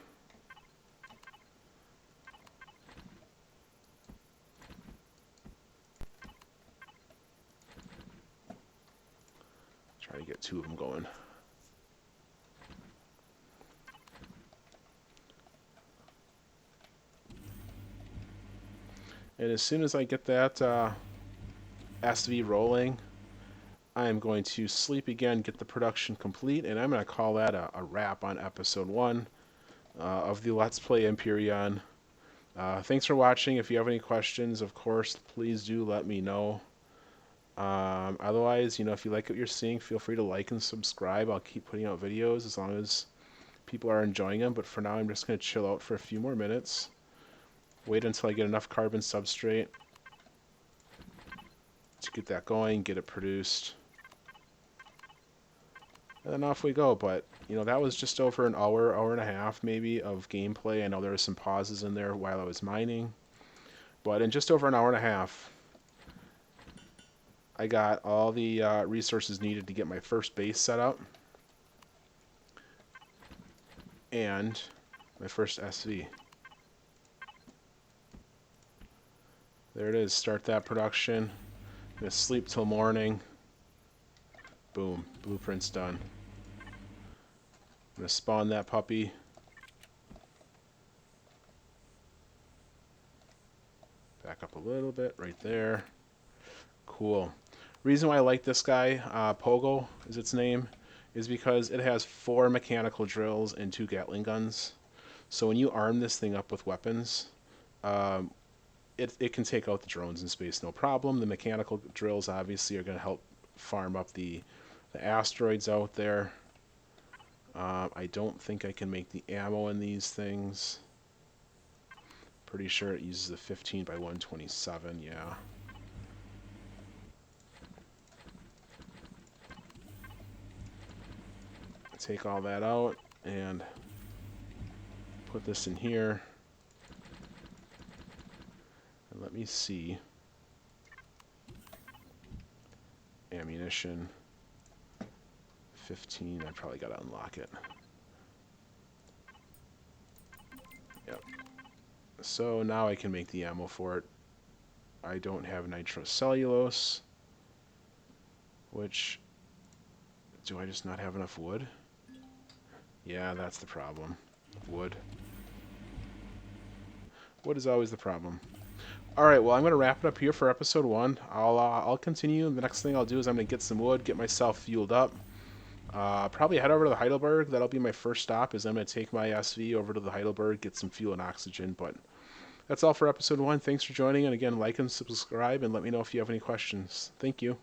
Try to get 2 of them going. And as soon as I get that SV rolling, I am going to sleep again, get the production complete, and I'm going to call that a wrap on episode 1 of the Let's Play Empyrion. Thanks for watching. If you have any questions, of course, please do let me know. Otherwise, if you like what you're seeing, feel free to like and subscribe. I'll keep putting out videos as long as people are enjoying them, but for now I'm just going to chill out for a few more minutes. Wait until I get enough carbon substrate to get that going, get it produced. And then off we go. But, that was just over an hour and a half maybe of gameplay. I know there were some pauses in there while I was mining. But in just over an hour and a half, I got all the resources needed to get my first base set up. And my first SV. There it is. Start that production. I'm going to sleep till morning. Boom. Blueprint's done. I'm going to spawn that puppy. Back up a little bit right there. Cool. Reason why I like this guy, Pogo is its name, is because it has 4 mechanical drills and 2 Gatling guns. So when you arm this thing up with weapons, it can take out the drones in space no problem. The mechanical drills obviously are going to help farm up the asteroids out there. I don't think I can make the ammo in these things. Pretty sure it uses a 15 by 127, yeah. Take all that out and put this in here. And let me see. Ammunition. 15, I probably gotta unlock it. Yep. So now I can make the ammo for it. I don't have nitrocellulose, which, do I just not have enough wood? Yeah, that's the problem. Wood. Wood is always the problem. Alright, well, I'm going to wrap it up here for episode 1. I'll continue. The next thing I'll do is I'm going to get some wood, get myself fueled up. Probably head over to the Heidelberg. That'll be my first stop, is I'm going to take my SV over to the Heidelberg, get some fuel and oxygen. But that's all for episode 1. Thanks for joining, and again, like and subscribe, and let me know if you have any questions. Thank you.